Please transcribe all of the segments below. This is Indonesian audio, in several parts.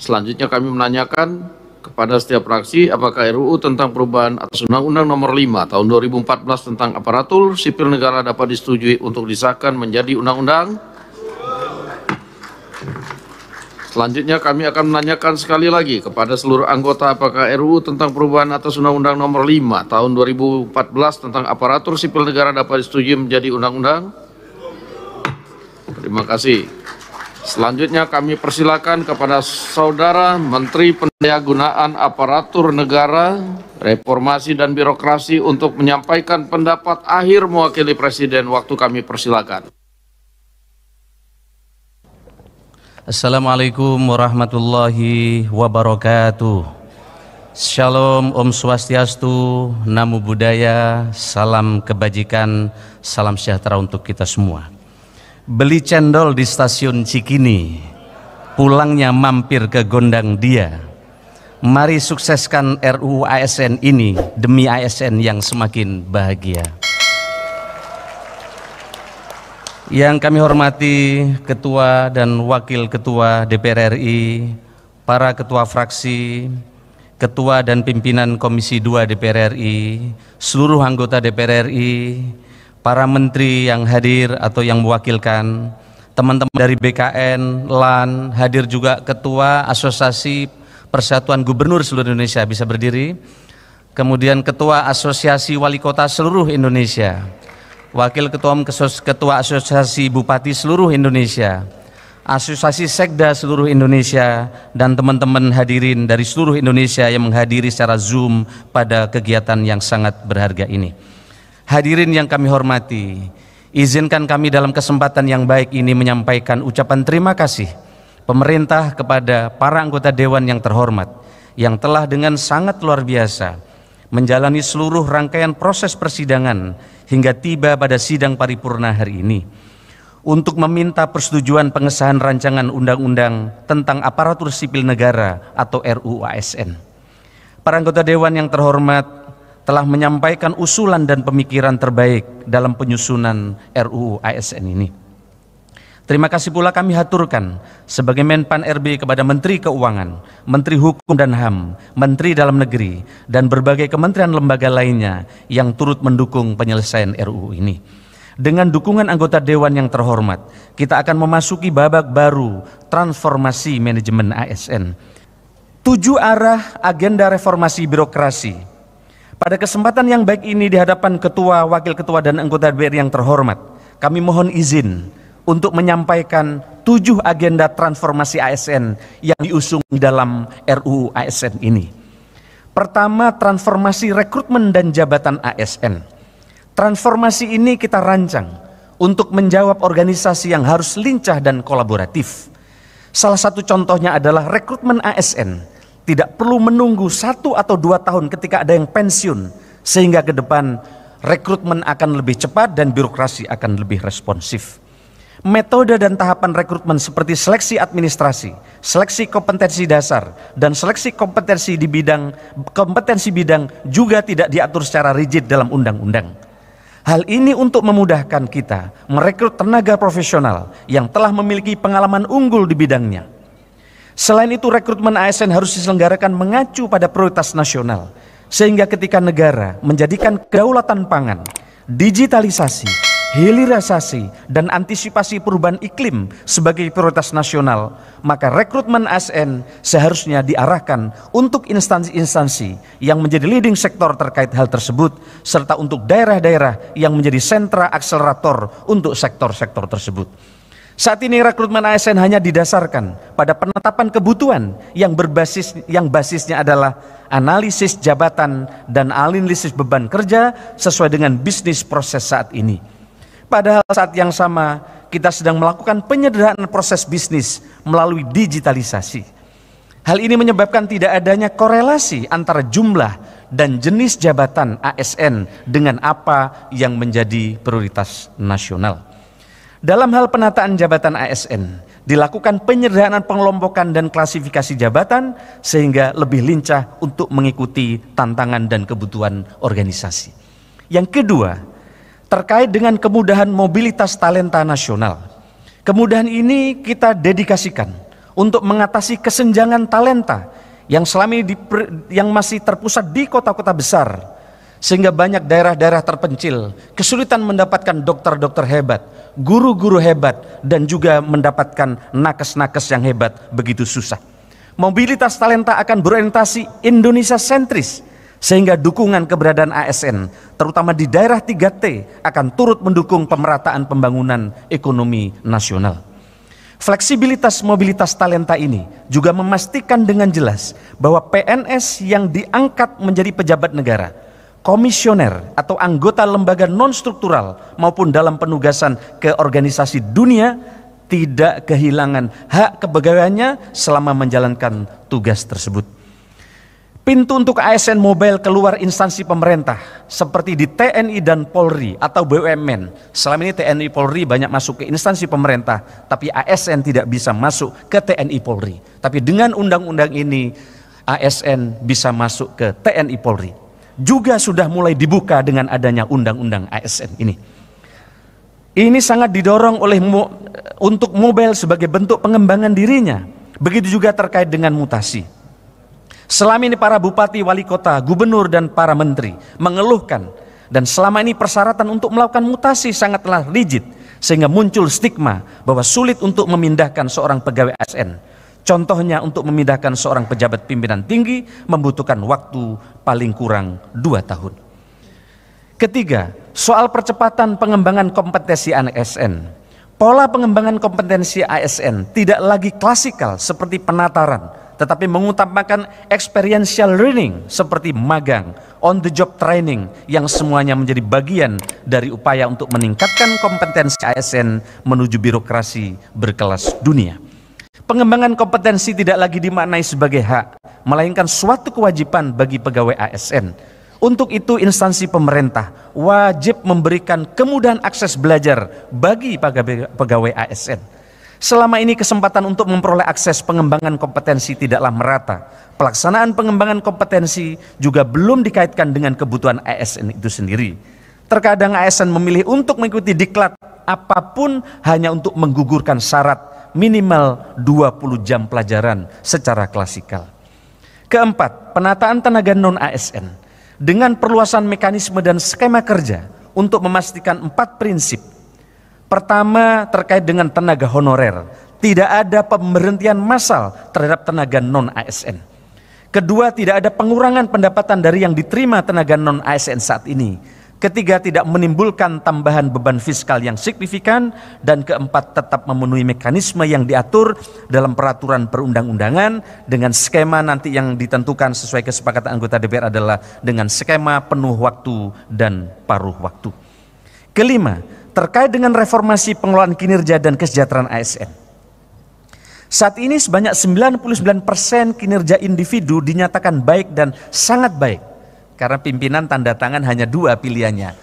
Selanjutnya kami menanyakan kepada setiap fraksi apakah RUU tentang perubahan atas Undang-Undang Nomor 5 Tahun 2014 tentang aparatur sipil negara dapat disetujui untuk disahkan menjadi undang-undang. Selanjutnya kami akan menanyakan sekali lagi kepada seluruh anggota apakah RUU tentang perubahan atas Undang-Undang Nomor 5 Tahun 2014 tentang aparatur sipil negara dapat disetujui menjadi undang-undang. Terima kasih. Selanjutnya kami persilakan kepada Saudara Menteri Pendayagunaan Aparatur Negara, Reformasi dan Birokrasi untuk menyampaikan pendapat akhir mewakili Presiden. Waktu kami persilakan. Assalamualaikum warahmatullahi wabarakatuh. Shalom, Om Swastiastu, Namo Buddhaya, salam kebajikan, salam sejahtera untuk kita semua. Beli cendol di stasiun Cikini, pulangnya mampir ke Gondang Dia. Mari sukseskan RUU ASN ini demi ASN yang semakin bahagia. Yang kami hormati Ketua dan Wakil Ketua DPR RI, para Ketua Fraksi, Ketua dan Pimpinan Komisi 2 DPR RI, seluruh anggota DPR RI, para menteri yang hadir atau yang mewakilkan, teman-teman dari BKN, LAN, hadir juga Ketua Asosiasi Persatuan Gubernur seluruh Indonesia, bisa berdiri. Kemudian Ketua Asosiasi Wali Kota seluruh Indonesia, Wakil Ketua Asosiasi Bupati seluruh Indonesia, Asosiasi Sekda seluruh Indonesia, dan teman-teman hadirin dari seluruh Indonesia yang menghadiri secara Zoom pada kegiatan yang sangat berharga ini. Hadirin yang kami hormati, izinkan kami dalam kesempatan yang baik ini menyampaikan ucapan terima kasih pemerintah kepada para anggota Dewan yang terhormat yang telah dengan sangat luar biasa menjalani seluruh rangkaian proses persidangan hingga tiba pada sidang paripurna hari ini untuk meminta persetujuan pengesahan rancangan undang-undang tentang aparatur sipil negara atau RUU ASN. Para anggota Dewan yang terhormat telah menyampaikan usulan dan pemikiran terbaik dalam penyusunan RUU ASN ini. Terima kasih pula kami haturkan sebagai Menpan RB kepada Menteri Keuangan, Menteri Hukum dan HAM, Menteri Dalam Negeri, dan berbagai kementerian lembaga lainnya yang turut mendukung penyelesaian RUU ini. Dengan dukungan anggota Dewan yang terhormat, kita akan memasuki babak baru transformasi manajemen ASN. 7 arah agenda reformasi birokrasi. Pada kesempatan yang baik ini di hadapan Ketua, Wakil Ketua, dan anggota DPR yang terhormat, kami mohon izin untuk menyampaikan 7 agenda transformasi ASN yang diusung dalam RUU ASN ini. Pertama, transformasi rekrutmen dan jabatan ASN. Transformasi ini kita rancang untuk menjawab organisasi yang harus lincah dan kolaboratif. Salah satu contohnya adalah rekrutmen ASN. Tidak perlu menunggu 1 atau 2 tahun ketika ada yang pensiun, sehingga ke depan rekrutmen akan lebih cepat dan birokrasi akan lebih responsif. Metode dan tahapan rekrutmen seperti seleksi administrasi, seleksi kompetensi dasar, dan seleksi kompetensi bidang juga tidak diatur secara rigid dalam undang-undang. Hal ini untuk memudahkan kita merekrut tenaga profesional yang telah memiliki pengalaman unggul di bidangnya. Selain itu, rekrutmen ASN harus diselenggarakan mengacu pada prioritas nasional, sehingga ketika negara menjadikan kedaulatan pangan, digitalisasi, hilirisasi, dan antisipasi perubahan iklim sebagai prioritas nasional, maka rekrutmen ASN seharusnya diarahkan untuk instansi-instansi yang menjadi leading sektor terkait hal tersebut, serta untuk daerah-daerah yang menjadi sentra akselerator untuk sektor-sektor tersebut. Saat ini rekrutmen ASN hanya didasarkan pada penetapan kebutuhan yang basisnya adalah analisis jabatan dan analisis beban kerja sesuai dengan bisnis proses saat ini. Padahal saat yang sama kita sedang melakukan penyederhanaan proses bisnis melalui digitalisasi. Hal ini menyebabkan tidak adanya korelasi antara jumlah dan jenis jabatan ASN dengan apa yang menjadi prioritas nasional. Dalam hal penataan jabatan ASN, dilakukan penyederhanaan pengelompokan dan klasifikasi jabatan sehingga lebih lincah untuk mengikuti tantangan dan kebutuhan organisasi. Yang kedua, terkait dengan kemudahan mobilitas talenta nasional. Kemudahan ini kita dedikasikan untuk mengatasi kesenjangan talenta yang selama ini yang masih terpusat di kota-kota besar, sehingga banyak daerah-daerah terpencil kesulitan mendapatkan dokter-dokter hebat, guru-guru hebat, dan juga mendapatkan nakes-nakes yang hebat begitu susah. Mobilitas talenta akan berorientasi Indonesia sentris, sehingga dukungan keberadaan ASN terutama di daerah 3T akan turut mendukung pemerataan pembangunan ekonomi nasional. Fleksibilitas mobilitas talenta ini juga memastikan dengan jelas bahwa PNS yang diangkat menjadi pejabat negara, komisioner atau anggota lembaga non-struktural maupun dalam penugasan ke organisasi dunia tidak kehilangan hak kepegawaiannya selama menjalankan tugas tersebut. Pintu untuk ASN mobile keluar instansi pemerintah seperti di TNI dan Polri atau BUMN. Selama ini TNI Polri banyak masuk ke instansi pemerintah, tapi ASN tidak bisa masuk ke TNI Polri. Tapi dengan undang-undang ini ASN bisa masuk ke TNI Polri. Juga sudah mulai dibuka dengan adanya undang-undang ASN ini. Ini sangat didorong oleh untuk mobile sebagai bentuk pengembangan dirinya. Begitu juga terkait dengan mutasi. Selama ini para bupati, wali kota, gubernur, dan para menteri mengeluhkan, dan selama ini persyaratan untuk melakukan mutasi sangatlah rigid, sehingga muncul stigma bahwa sulit untuk memindahkan seorang pegawai ASN. Contohnya untuk memindahkan seorang pejabat pimpinan tinggi membutuhkan waktu paling kurang 2 tahun. Ketiga, soal percepatan pengembangan kompetensi ASN. Pola pengembangan kompetensi ASN tidak lagi klasikal seperti penataran, tetapi mengutamakan experiential learning seperti magang, on the job training yang semuanya menjadi bagian dari upaya untuk meningkatkan kompetensi ASN menuju birokrasi berkelas dunia. Pengembangan kompetensi tidak lagi dimaknai sebagai hak, melainkan suatu kewajiban bagi pegawai ASN. Untuk itu instansi pemerintah wajib memberikan kemudahan akses belajar bagi pegawai ASN. Selama ini kesempatan untuk memperoleh akses pengembangan kompetensi tidaklah merata. Pelaksanaan pengembangan kompetensi juga belum dikaitkan dengan kebutuhan ASN itu sendiri. Terkadang ASN memilih untuk mengikuti diklat apapun hanya untuk menggugurkan syarat minimal 20 jam pelajaran secara klasikal. Keempat, penataan tenaga non-ASN. Dengan perluasan mekanisme dan skema kerja untuk memastikan 4 prinsip. Pertama, terkait dengan tenaga honorer, tidak ada pemberhentian massal terhadap tenaga non-ASN. Kedua, tidak ada pengurangan pendapatan dari yang diterima tenaga non-ASN saat ini. Ketiga, tidak menimbulkan tambahan beban fiskal yang signifikan. Dan keempat, tetap memenuhi mekanisme yang diatur dalam peraturan perundang-undangan dengan skema nanti yang ditentukan sesuai kesepakatan anggota DPR adalah dengan skema penuh waktu dan paruh waktu. Kelima, terkait dengan reformasi pengelolaan kinerja dan kesejahteraan ASN. Saat ini sebanyak 99% kinerja individu dinyatakan baik dan sangat baik. Karena pimpinan tanda tangan hanya 2 pilihannya.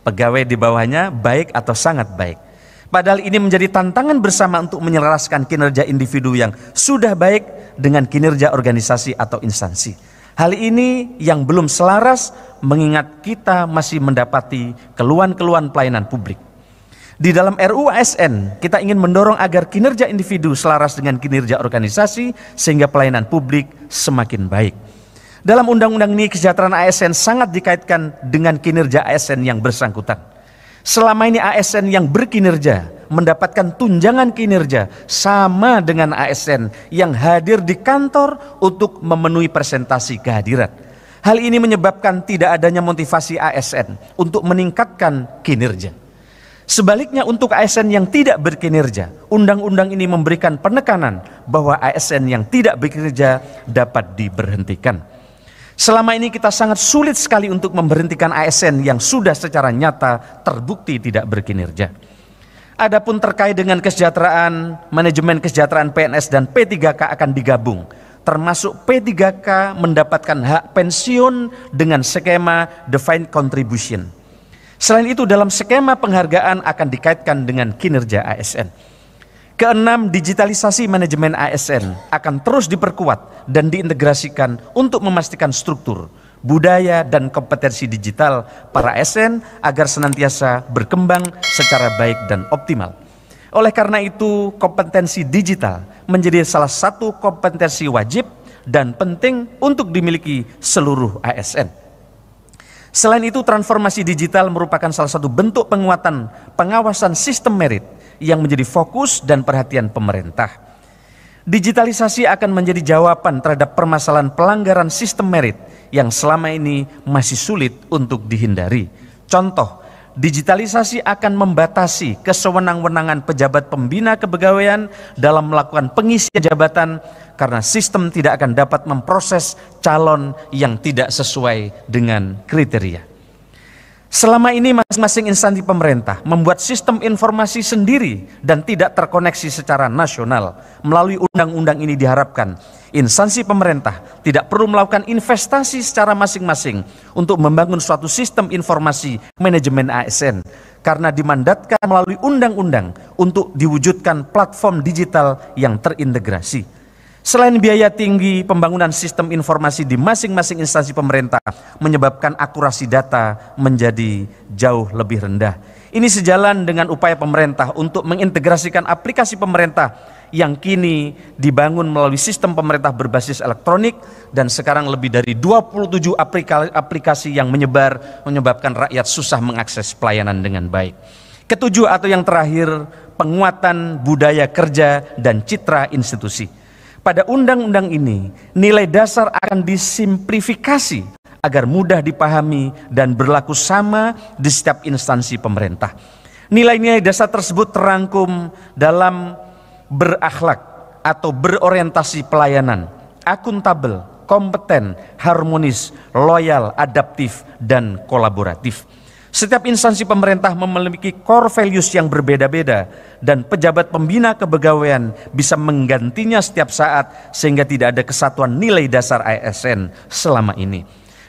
Pegawai di bawahnya baik atau sangat baik. Padahal ini menjadi tantangan bersama untuk menyelaraskan kinerja individu yang sudah baik dengan kinerja organisasi atau instansi. Hal ini yang belum selaras mengingat kita masih mendapati keluhan-keluhan pelayanan publik. Di dalam RUU ASN, kita ingin mendorong agar kinerja individu selaras dengan kinerja organisasi sehingga pelayanan publik semakin baik. Dalam undang-undang ini, kesejahteraan ASN sangat dikaitkan dengan kinerja ASN yang bersangkutan. Selama ini ASN yang berkinerja mendapatkan tunjangan kinerja sama dengan ASN yang hadir di kantor untuk memenuhi presentasi kehadiran. Hal ini menyebabkan tidak adanya motivasi ASN untuk meningkatkan kinerja. Sebaliknya untuk ASN yang tidak berkinerja, undang-undang ini memberikan penekanan bahwa ASN yang tidak bekerja dapat diberhentikan. Selama ini kita sangat sulit sekali untuk memberhentikan ASN yang sudah secara nyata terbukti tidak berkinerja. Adapun terkait dengan kesejahteraan, manajemen kesejahteraan PNS dan P3K akan digabung, termasuk P3K mendapatkan hak pensiun dengan skema defined contribution. Selain itu dalam skema penghargaan akan dikaitkan dengan kinerja ASN. Keenam, digitalisasi manajemen ASN akan terus diperkuat dan diintegrasikan untuk memastikan struktur, budaya, dan kompetensi digital para ASN agar senantiasa berkembang secara baik dan optimal. Oleh karena itu, kompetensi digital menjadi salah satu kompetensi wajib dan penting untuk dimiliki seluruh ASN. Selain itu, transformasi digital merupakan salah satu bentuk penguatan pengawasan sistem merit yang menjadi fokus dan perhatian pemerintah. Digitalisasi akan menjadi jawaban terhadap permasalahan pelanggaran sistem merit yang selama ini masih sulit untuk dihindari. Contoh, digitalisasi akan membatasi kesewenang-wenangan pejabat pembina kepegawaian dalam melakukan pengisian jabatan karena sistem tidak akan dapat memproses calon yang tidak sesuai dengan kriteria. Selama ini masing-masing instansi pemerintah membuat sistem informasi sendiri dan tidak terkoneksi secara nasional. Melalui undang-undang ini diharapkan instansi pemerintah tidak perlu melakukan investasi secara masing-masing untuk membangun suatu sistem informasi manajemen ASN karena dimandatkan melalui undang-undang untuk diwujudkan platform digital yang terintegrasi. Selain biaya tinggi, pembangunan sistem informasi di masing-masing instansi pemerintah menyebabkan akurasi data menjadi jauh lebih rendah. Ini sejalan dengan upaya pemerintah untuk mengintegrasikan aplikasi pemerintah yang kini dibangun melalui sistem pemerintah berbasis elektronik dan sekarang lebih dari 27 aplikasi yang menyebabkan rakyat susah mengakses pelayanan dengan baik. Ketujuh atau yang terakhir, penguatan budaya kerja dan citra institusi. Pada undang-undang ini, nilai dasar akan disimplifikasi agar mudah dipahami dan berlaku sama di setiap instansi pemerintah. Nilai-nilai dasar tersebut terangkum dalam berakhlak atau berorientasi pelayanan, akuntabel, kompeten, harmonis, loyal, adaptif, dan kolaboratif. Setiap instansi pemerintah memiliki core values yang berbeda-beda dan pejabat pembina kepegawaian bisa menggantinya setiap saat sehingga tidak ada kesatuan nilai dasar ASN selama ini.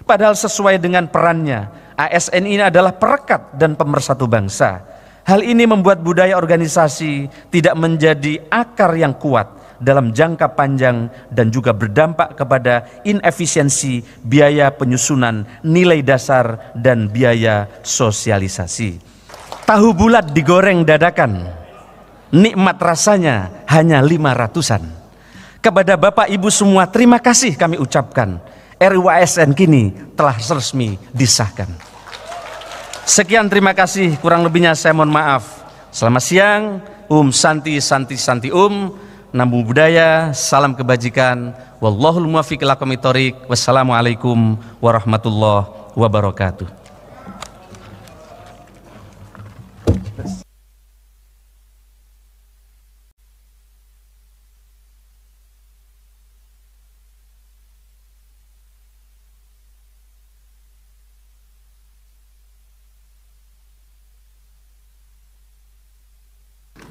Padahal sesuai dengan perannya, ASN ini adalah perekat dan pemersatu bangsa. Hal ini membuat budaya organisasi tidak menjadi akar yang kuat dalam jangka panjang dan juga berdampak kepada inefisiensi biaya penyusunan nilai dasar dan biaya sosialisasi. Tahu bulat digoreng dadakan, nikmat rasanya hanya 500-an. Kepada Bapak Ibu semua terima kasih kami ucapkan. RUU ASN kini telah resmi disahkan. Sekian, terima kasih, kurang lebihnya saya mohon maaf. Selamat siang, Santi Santi Santi Namo Buddhaya, salam kebajikan, wallahul muwaffiq ila aqwamit thoriq, wassalamualaikum warahmatullahi wabarakatuh.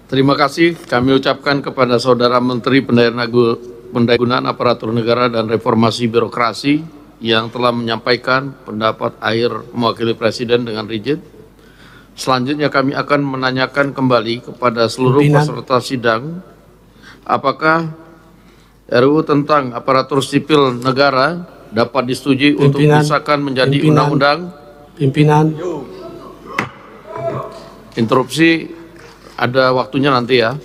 Terima kasih kami ucapkan kepada Saudara Menteri Pendayagunaan Aparatur Negara dan Reformasi Birokrasi yang telah menyampaikan pendapat akhir mewakili Presiden dengan rigid. Selanjutnya kami akan menanyakan kembali kepada seluruh peserta sidang, apakah RUU tentang aparatur sipil negara dapat disetujui untuk disahkan menjadi undang-undang? Interupsi ada waktunya nanti ya.